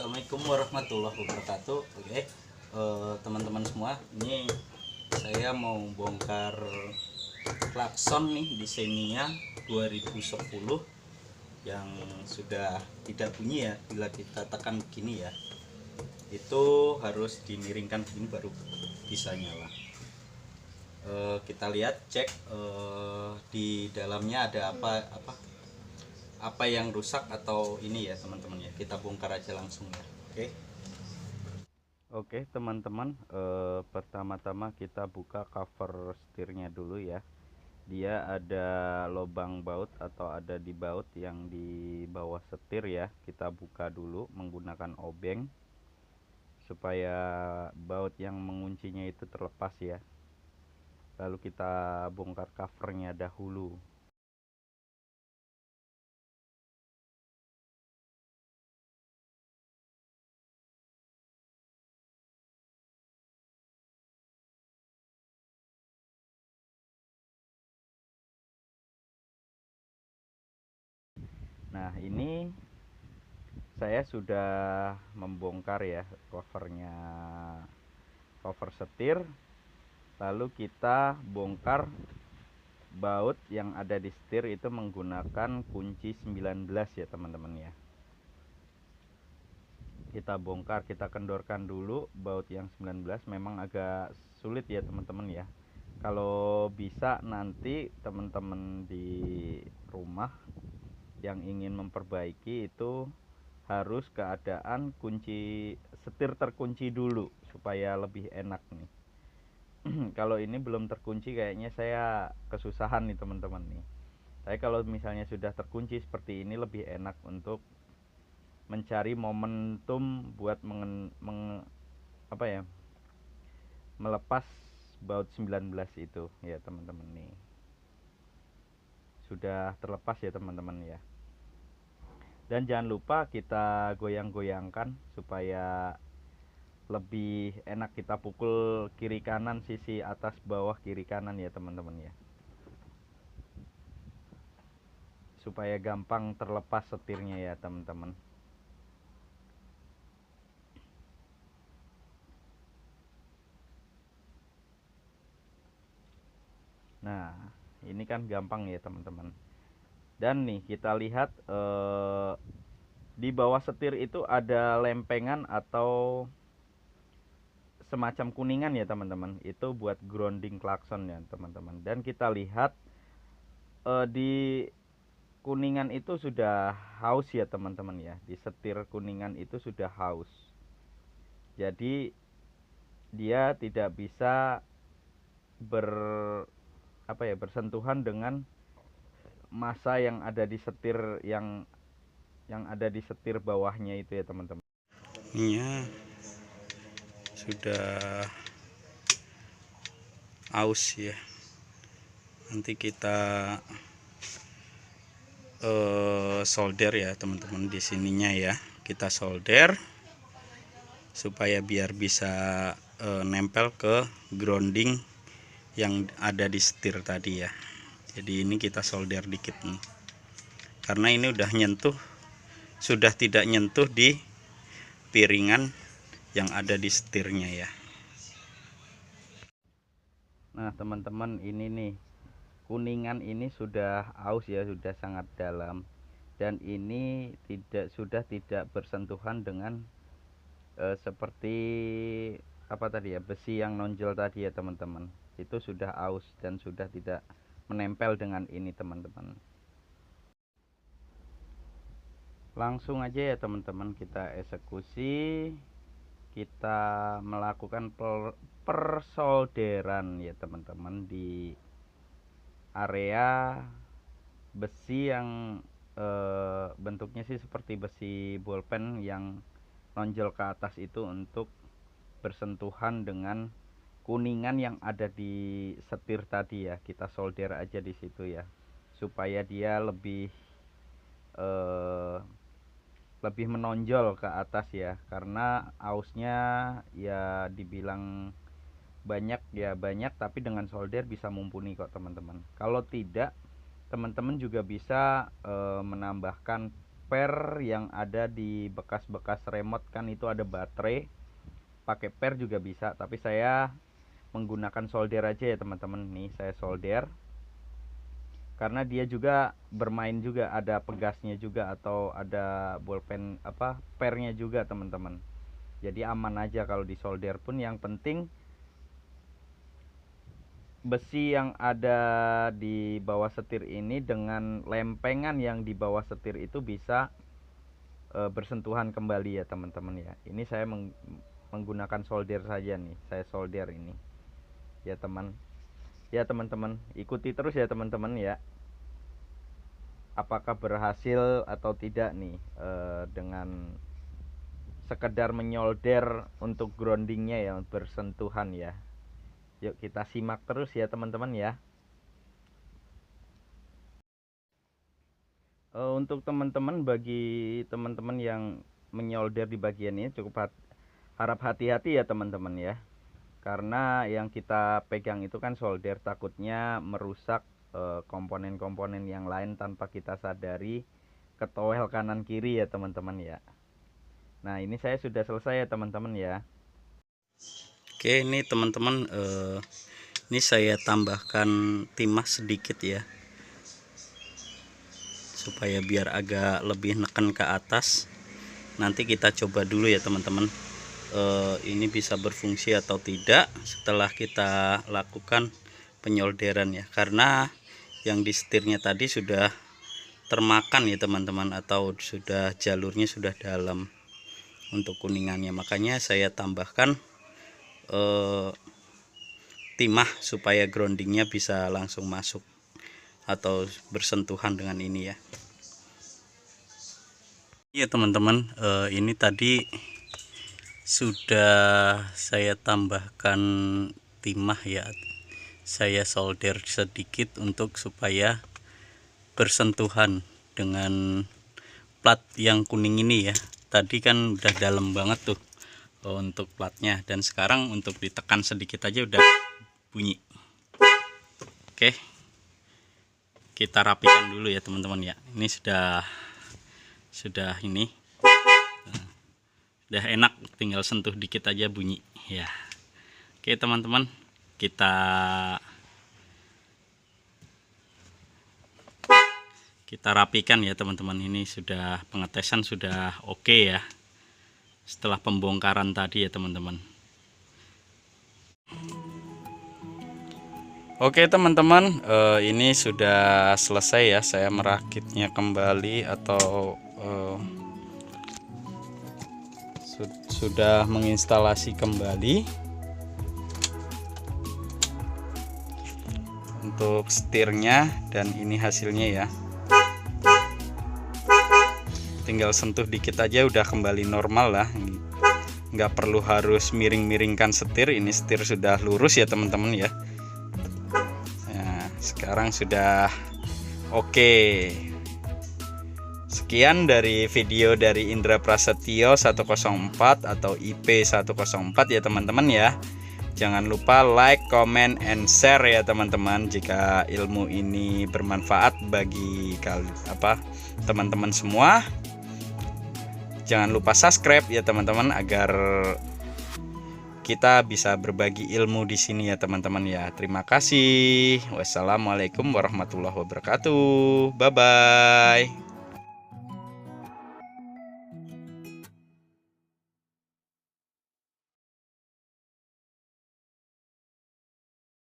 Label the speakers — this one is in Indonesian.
Speaker 1: Assalamualaikum warahmatullahi wabarakatuh. Oke, teman-teman semua, ini saya mau bongkar klakson nih di Xenia 2010 yang sudah tidak bunyi ya. Bila kita tekan begini ya, itu harus dimiringkan begini baru bisa nyala. Kita lihat, cek di dalamnya ada apa yang rusak atau ini ya teman-teman ya. Kita bongkar aja langsung ya. Oke teman-teman, pertama-tama kita buka cover setirnya dulu ya. Dia ada lubang baut atau ada di baut yang di bawah setir ya. Kita buka dulu menggunakan obeng supaya baut yang menguncinya itu terlepas ya. Lalu kita bongkar covernya dahulu. Nah, ini saya sudah membongkar ya covernya, cover setir. Lalu kita bongkar baut yang ada di setir itu menggunakan kunci 19 ya teman-teman ya. Kita bongkar, kita kendorkan dulu baut yang 19. Memang agak sulit ya teman-teman ya. Kalau bisa nanti teman-teman di rumah yang ingin memperbaiki itu harus keadaan kunci setir terkunci dulu supaya lebih enak nih. Kalau ini belum terkunci kayaknya saya kesusahan nih teman-teman nih. Tapi kalau misalnya sudah terkunci seperti ini lebih enak untuk mencari momentum buat melepas baut 19 itu ya teman-teman nih. Sudah terlepas ya teman-teman ya. Dan jangan lupa kita goyang-goyangkan supaya lebih enak, kita pukul kiri kanan, sisi atas bawah kiri kanan ya teman-teman ya, supaya gampang terlepas setirnya ya teman-teman. Nah, ini kan gampang ya teman-teman. Dan nih kita lihat di bawah setir itu ada lempengan atau semacam kuningan ya teman-teman. Itu buat grounding klakson ya teman-teman. Dan kita lihat di kuningan itu sudah haus ya teman-teman ya. Di setir kuningan itu sudah haus. Jadi dia tidak bisa bersentuhan dengan massa yang ada di setir yang ada di setir bawahnya itu ya teman-teman. Ini sudah aus ya. Nanti kita solder ya teman-teman di sininya ya. Kita solder supaya biar bisa nempel ke grounding yang ada di setir tadi ya. Jadi ini kita solder dikit nih, karena ini udah nyentuh, sudah tidak nyentuh di piringan yang ada di setirnya ya. Nah teman-teman, ini nih kuningan ini sudah aus ya, sudah sangat dalam, dan ini sudah tidak bersentuhan dengan seperti apa tadi ya, besi yang nonjol tadi ya teman-teman. Itu sudah aus dan sudah tidak menempel dengan ini teman-teman. Langsung aja ya teman-teman, kita eksekusi, kita melakukan persolderan ya teman-teman di area besi yang bentuknya sih seperti besi bolpen yang nonjol ke atas itu, untuk bersentuhan dengan kuningan yang ada di setir tadi ya. Kita solder aja di situ ya, supaya dia lebih menonjol ke atas ya, karena ausnya ya dibilang banyak ya banyak, tapi dengan solder bisa mumpuni kok teman-teman. Kalau tidak, teman-teman juga bisa menambahkan per yang ada di bekas-bekas remote kan itu ada baterai, pakai per juga bisa, tapi saya menggunakan solder aja ya teman-teman. Nih saya solder karena dia juga bermain, juga ada pegasnya juga atau ada bolpen apa pernya juga teman-teman. Jadi aman aja kalau disolder pun, yang penting besi yang ada di bawah setir ini dengan lempengan yang di bawah setir itu bisa bersentuhan kembali ya teman-teman ya. Ini saya menggunakan solder saja nih, saya solder ini ya teman-teman, ikuti terus ya teman-teman ya, apakah berhasil atau tidak nih dengan sekedar menyolder untuk groundingnya ya, bersentuhan ya. Yuk kita simak terus ya teman-teman ya. Untuk teman-teman, bagi teman-teman yang menyolder di bagian ini cukup harap hati-hati ya teman-teman ya. Karena yang kita pegang itu kan solder, takutnya merusak komponen-komponen yang lain tanpa kita sadari, ketowel kanan kiri ya teman-teman ya. Nah ini saya sudah selesai ya teman-teman ya.
Speaker 2: Oke, ini teman-teman, ini saya tambahkan timah sedikit ya, supaya biar agak lebih neken ke atas. Nanti kita coba dulu ya teman-teman, ini bisa berfungsi atau tidak setelah kita lakukan penyolderan ya, karena yang di setirnya tadi sudah termakan ya teman-teman, atau sudah jalurnya sudah dalam untuk kuningannya. Makanya saya tambahkan timah supaya groundingnya bisa langsung masuk atau bersentuhan dengan ini ya. Iya teman-teman, ini tadi sudah saya tambahkan timah ya, saya solder sedikit untuk supaya bersentuhan dengan plat yang kuning ini ya. Tadi kan udah dalam banget tuh untuk platnya, dan sekarang untuk ditekan sedikit aja udah bunyi. Oke, kita rapikan dulu ya teman-teman ya. Ini sudah ini udah enak, tinggal sentuh dikit aja bunyi ya. Oke teman-teman, kita rapikan ya teman-teman. Ini sudah pengetesan sudah oke ya, setelah pembongkaran tadi ya teman-teman. Oke teman-teman, ini sudah selesai ya, saya merakitnya kembali atau sudah menginstalasi kembali untuk setirnya, dan ini hasilnya ya. Tinggal sentuh dikit aja udah kembali normal lah, nggak perlu harus miring-miringkan setir. Ini setir sudah lurus ya teman-teman ya. Nah, sekarang sudah oke. Sekian dari video dari Indra Prasetyo 104 atau IP 104 ya teman-teman ya. Jangan lupa like, comment, and share ya teman-teman jika ilmu ini bermanfaat bagi teman-teman semua. Jangan lupa subscribe ya teman-teman agar kita bisa berbagi ilmu di sini ya teman-teman ya. Terima kasih. Wassalamualaikum warahmatullahi wabarakatuh. Bye bye.